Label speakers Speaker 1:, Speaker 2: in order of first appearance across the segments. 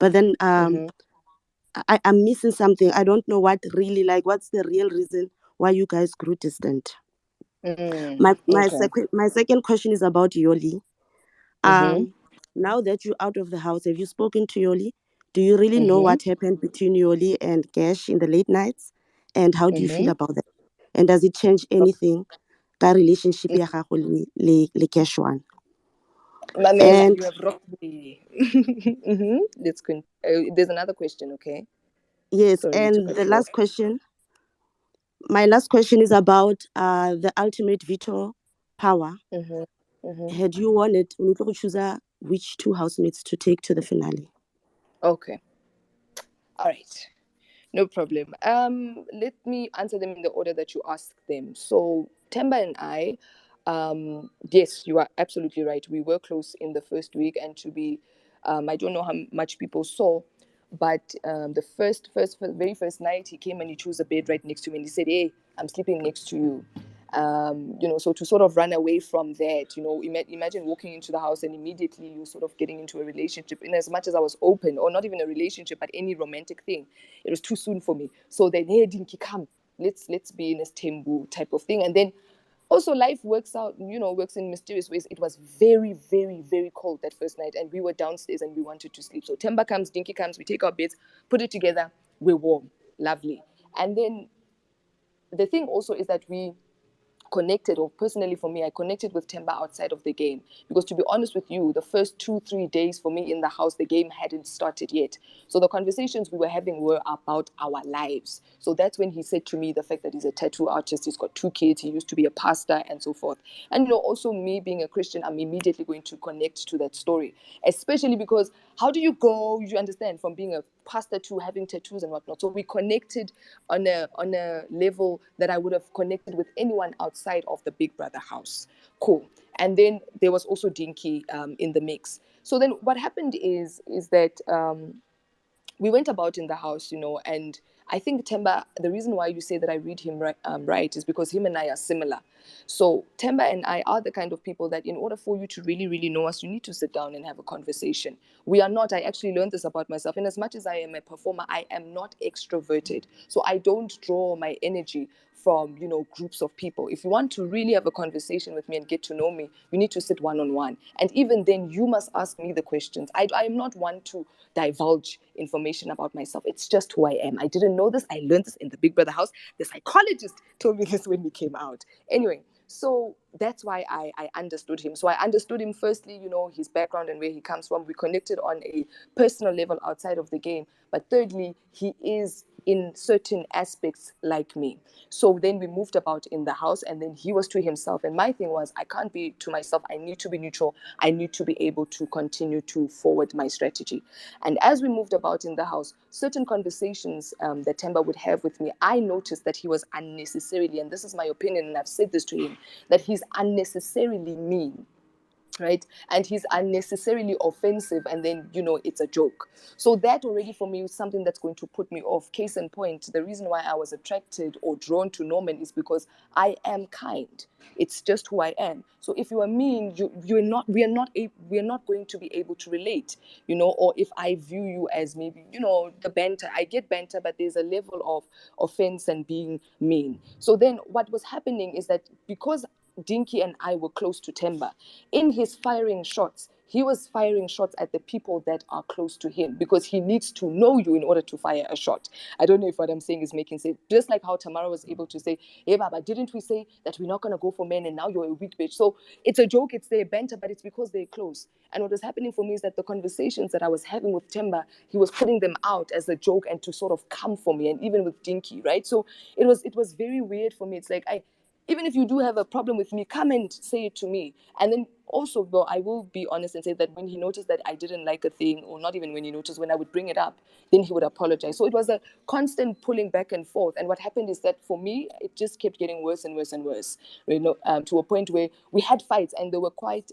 Speaker 1: But then
Speaker 2: Mm-hmm.
Speaker 1: I'm missing something. I don't know what's the real reason why you guys grew distant. My my
Speaker 2: Okay.
Speaker 1: second my second question is about Yoli.
Speaker 2: Mm-hmm.
Speaker 1: Um, Now that you're out of the house, have you spoken to Yoli? Do you really know
Speaker 2: Mm-hmm.
Speaker 1: what happened between Yoli and Gash in the late nights? And how do you feel
Speaker 2: Mm-hmm.
Speaker 1: about that? And does it change anything? Ka relationship ya gago le GASH1.
Speaker 2: Mamela,
Speaker 1: And
Speaker 2: you have rocked me. Mm-hmm. There's another question, okay?
Speaker 1: yes,
Speaker 2: Sorry to
Speaker 1: and
Speaker 2: cut you off.
Speaker 1: my last question is about the ultimate veto power.
Speaker 2: Mm-hmm. Mm-hmm.
Speaker 1: Had you won it, you need to choose which two housemates to take to the finale.
Speaker 2: Okay. All right. No problem. Let me answer them in the order that you asked them. So Temba and I, yes, you are absolutely right. We were close in the first week, and I don't know how much people saw, but the very first night, he came and he chose a bed right next to me, and he said, "Hey, I'm sleeping next to you." So to sort of run away from that, imagine walking into the house and immediately you're sort of getting into a relationship. In as much as I was open, or not even a relationship, but any romantic thing, it was too soon for me. So then, hey, Dinky, come, let's be in a tembu type of thing. And then also life works in mysterious ways. It was very, very, very cold that first night, and we were downstairs and we wanted to sleep. So Temba comes, Dinky comes, we take our beds, put it together, we're warm, lovely. And then the thing also is that we connected, or personally for me, I connected with Temba outside of the game. Because to be honest with you, the first 2-3 days for me in the house, the game hadn't started yet. So the conversations we were having were about our lives. So that's when he said to me the fact that he's a tattoo artist, he's got 2 kids, he used to be a pastor, and so forth. And also me being a Christian, I'm immediately going to connect to that story, especially because how do you go, you understand, from being a pastor to having tattoos and whatnot. So we connected on a level that I would have connected with anyone outside of the Big Brother house. Cool. And then there was also Dinky in the mix. So then what happened is that we went about in the house, and I think Temba, the reason why you say that I read him right is because him and I are similar. So Temba and I are the kind of people that in order for you to really, really know us, you need to sit down and have a conversation. We are not, I actually learned this about myself. And as much as I am a performer, I am not extroverted. So I don't draw my energy from groups of people. If you want to really have a conversation with me and get to know me, you need to sit one-on-one, and even then you must ask me the questions. I am not one to divulge information about myself. It's just who I am. I didn't know this. I learned this in the Big Brother house. The psychologist told me this when we came out. Anyway, so that's why I understood him. So I understood him firstly, his background and where he comes from. We connected on a personal level outside of the game. But thirdly, he is in certain aspects like me. So then we moved about in the house, and then he was to himself. And my thing was, I can't be to myself. I need to be neutral. I need to be able to continue to forward my strategy. And as we moved about in the house, certain conversations that Temba would have with me, I noticed that he was unnecessarily, and this is my opinion, and I've said this to him, that he's unnecessarily mean, right? And he's unnecessarily offensive, and then it's a joke. So that already for me is something that's going to put me off. Case in point, the reason why I was attracted or drawn to Norman is because I am kind. It's just who I am. So if you are mean, we are not going to be able to relate, or if I view you as maybe the banter, I get banter, but there's a level of offense and being mean. So then what was happening is that because Dinky and I were close to Temba, in his firing shots, he was firing shots at the people that are close to him, because he needs to know you in order to fire a shot. I don't know if what I'm saying is making sense. Just like how Tamara was able to say, "Hey, Baba, didn't we say that we're not going to go for men, and now you're a weak bitch?" So it's a joke, it's their banter, but it's because they're close. And what was happening for me is that the conversations that I was having with Temba, he was putting them out as a joke and to sort of come for me, and even with Dinky, right? So it was very weird for me. It's like, even if you do have a problem with me, come and say it to me. And then also, though, I will be honest and say that when he noticed that I didn't like a thing, or not even when he noticed, when I would bring it up, then he would apologize. So it was a constant pulling back and forth. And what happened is that for me, it just kept getting worse and worse and worse, to a point where we had fights, and they were quite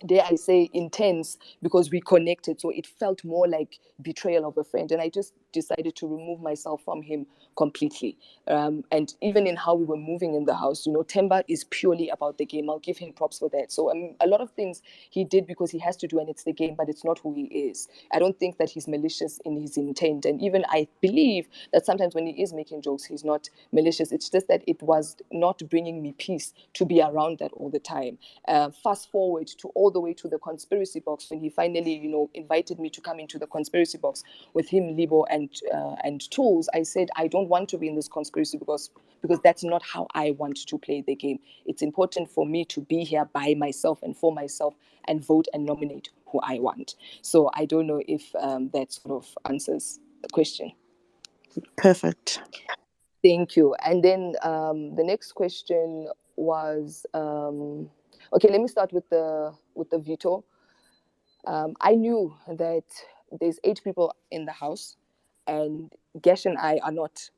Speaker 2: dare I say, intense, because we connected. So it felt more like betrayal of a friend. And I just decided to remove myself from him completely. And even in how we were moving in the house, Themba is purely about the game. I'll give him props for that. So a lot of things he did because he has to do, and it's the game, but it's not who he is. I don't think that he's malicious in his intent. And even I believe that sometimes when he is making jokes, he's not malicious. It's just that it was not bringing me peace to be around that all the time. Fast forward to all the way to the conspiracy box when he finally, invited me to come into the conspiracy box with him, Libo, and Tools. I said, I don't want to be in this conspiracy because that's not how I want to play the game. It's important for me to be here by myself and for myself and vote and nominate who I want. So I don't know if that sort of answers the question.
Speaker 1: Perfect.
Speaker 2: Thank you. And then the next question was okay. Let me start with the veto. I knew that there's 8 people in the house, and Gash and I are not,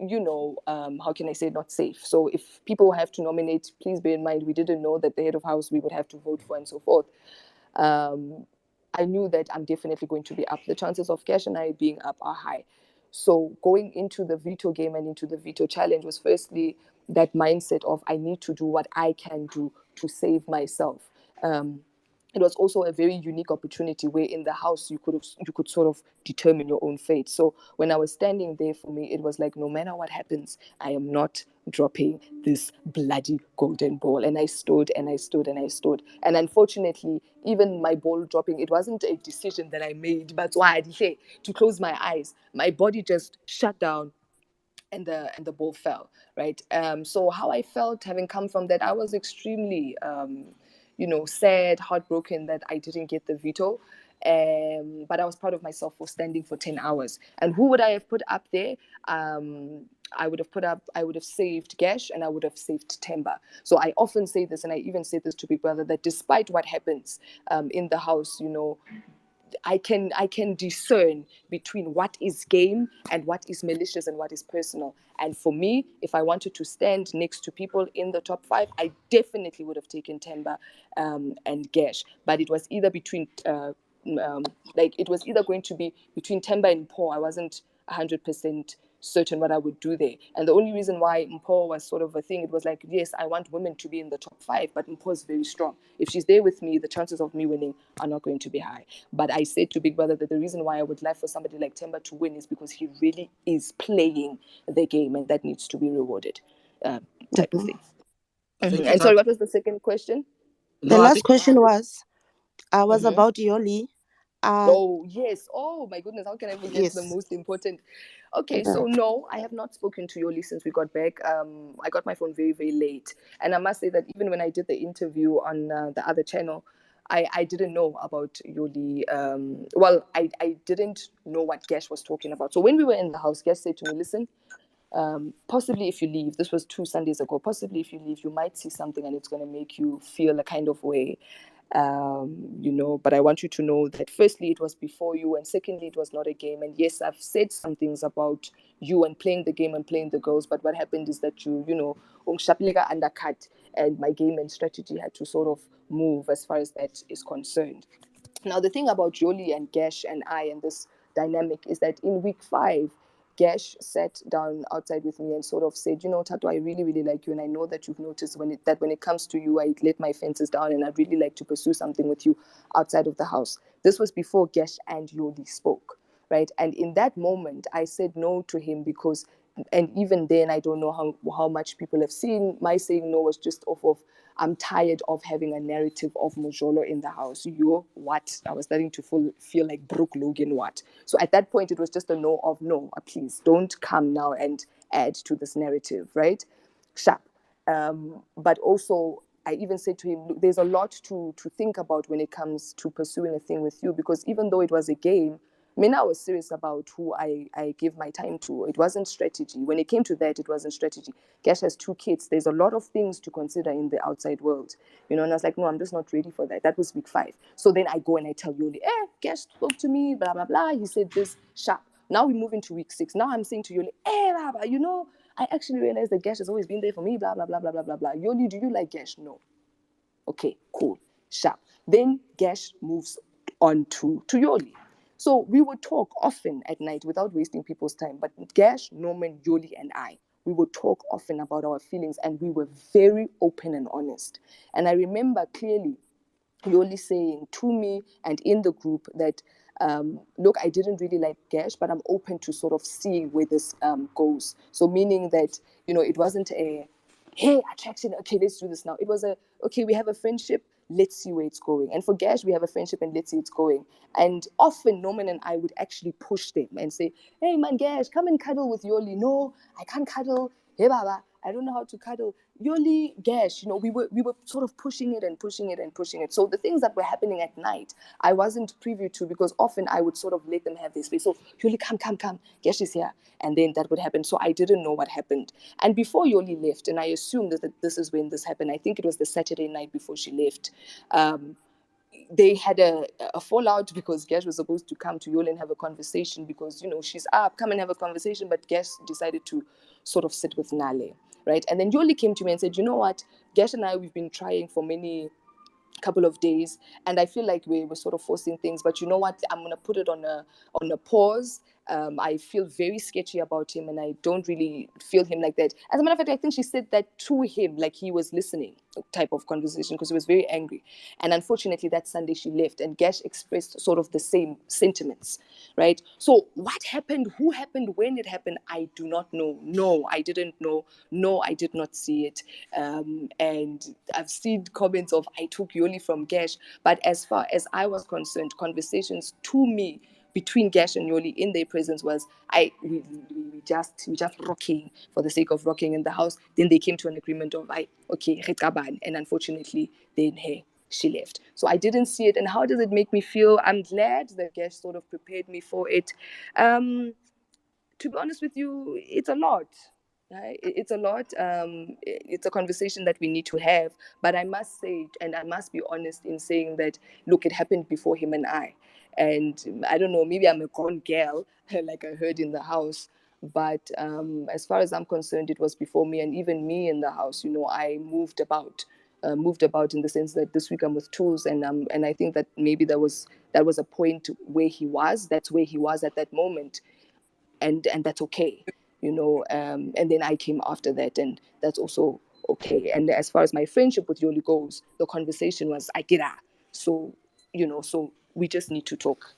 Speaker 2: how can I say, not safe. So if people have to nominate, please bear in mind we didn't know that the head of house we would have to vote for and so forth. I knew that I'm definitely going to be up. The chances of Gash and I being up are high. So going into the veto game and into the veto challenge was firstly that mindset of I need to do what I can do to save myself. It was also a very unique opportunity where in the house you could sort of determine your own fate. So when I was standing there, for me it was like, no matter what happens, I am not dropping this bloody golden ball. And I stood and I stood and I stood. And unfortunately, even my ball dropping, it wasn't a decision that I made, but why I did to close my eyes. My body just shut down and the ball fell, right? So how I felt having come from that, I was extremely sad, heartbroken that I didn't get the veto. But I was proud of myself for standing for 10 hours. And who would I have put up there? I would have saved Gash and I would have saved Themba. So I often say this, and I even say this to Big Brother, that despite what happens in the house, I can discern between what is game and what is malicious and what is personal. And for me, if I wanted to stand next to people in the top 5, I definitely would have taken Themba and Gash. But it was either between it was either going to be between Themba and Paul. I wasn't 100% certain what I would do there. And the only reason why Mpho was sort of a thing, it was like, yes, I want women to be in the top 5, but Mpho is very strong. If she's there with me, the chances of me winning are not going to be high. But I said to Big Brother that the reason why I would like for somebody like Themba to win is because he really is playing the game, and that needs to be rewarded, type of thing. And sorry, what was the second question?
Speaker 1: The last question was about Yoli.
Speaker 2: Oh, yes. Oh, my goodness. How can I forget the most important? Okay, so no, I have not spoken to Yoli since we got back. I got my phone very, very late. And I must say that even when I did the interview on the other channel, I didn't know about Yoli. I didn't know what Gash was talking about. So when we were in the house, Gash said to me, listen, possibly if you leave, this was 2 Sundays ago, possibly if you leave, you might see something and it's going to make you feel a kind of way. But I want you to know that firstly, it was before you, and secondly, it was not a game. And yes, I've said some things about you and playing the game and playing the girls, but what happened is that Ungshapileka undercut, and my game and strategy had to sort of move as far as that is concerned. Now, the thing about Yoli and Gash and I and this dynamic is that in week 5, Gash sat down outside with me and sort of said, Tato, I really, really like you. And I know that you've noticed when it comes to you, I let my fences down and I'd really like to pursue something with you outside of the house. This was before Gash and Yoli spoke, right? And in that moment, I said no to him because, and even then, I don't know how much people have seen, my saying no was just off of, I'm tired of having a narrative of Mojolo in the house. What? I was starting to feel like Brooke Logan, what? So at that point, it was just a no of no, please don't come now and add to this narrative, right? Sharp. But also, I even said to him, look, there's a lot to think about when it comes to pursuing a thing with you, because even though it was a game, I was serious about who I give my time to. It wasn't strategy. When it came to that, it wasn't strategy. Gash has 2 kids. There's a lot of things to consider in the outside world. And I was like, no, I'm just not ready for that. That was week 5. So then I go and I tell Yoli, Gash spoke to me, blah, blah, blah. He said this, sharp. Now we move into week 6. Now I'm saying to Yoli, Baba, I actually realized that Gash has always been there for me, blah, blah, blah, blah, blah, blah, blah. Yoli, do you like Gash? No. Okay, cool, sharp. Then Gash moves on to Yoli. So we would talk often at night without wasting people's time. But Gash, Norman, Yoli, and I, we would talk often about our feelings, and we were very open and honest. And I remember clearly Yoli saying to me and in the group that, look, I didn't really like Gash, but I'm open to sort of seeing where this goes. So meaning that, it wasn't a, hey, attraction, okay, let's do this now. It was a, okay, we have a friendship, let's see where it's going. And for Gash, we have a friendship and let's see it's going. And often Norman and I would actually push them and say, hey man, Gash, come and cuddle with Yoli. No, I can't cuddle. Hey Baba, I don't know how to cuddle. Yoli, Gash, we were sort of pushing it and pushing it and pushing it. So the things that were happening at night, I wasn't privy to, because often I would sort of let them have this space. So Yoli, come, Gash is here. And then that would happen. So I didn't know what happened. And before Yoli left, and I assumed that this is when this happened, I think it was the Saturday night before she left, they had a fallout, because Gash was supposed to come to Yoli and have a conversation because, she's up, come and have a conversation. But Gash decided to sort of sit with Nale, right? And then Yoli came to me and said, you know what, Gash and I, we've been trying for many couple of days, and I feel like we were sort of forcing things, but you know what, I'm going to put it on a pause. I feel very sketchy about him, and I don't really feel him like that. As a matter of fact, I think she said that to him like he was listening, type of conversation, because he was very angry. And unfortunately, that Sunday she left, and Gash expressed sort of the same sentiments, right? So what happened, who happened, when it happened, I do not know. No, I didn't know. No, I did not see it. And I've seen comments of, I took Yoli from Gash, but as far as I was concerned, conversations to me between Gash and Yoli in their presence was, we just rocking for the sake of rocking in the house. Then they came to an agreement of, okay, and unfortunately, then hey, she left. So I didn't see it. And how does it make me feel? I'm glad that Gash sort of prepared me for it. To be honest with you, it's a lot. Right? It's a lot. It's a conversation that we need to have. But I must say, and I must be honest in saying that, look, it happened before him and I. And I don't know, maybe I'm a gone girl, like I heard in the house. But as far as I'm concerned, it was before me. And even me in the house, I moved about. Moved about in the sense that this week I'm with tools, and I think that maybe that was a point where he was. That's where he was at that moment, and that's okay, and then I came after that, and that's also okay. And as far as my friendship with Yoli goes, the conversation was, I get her. So so we just need to talk.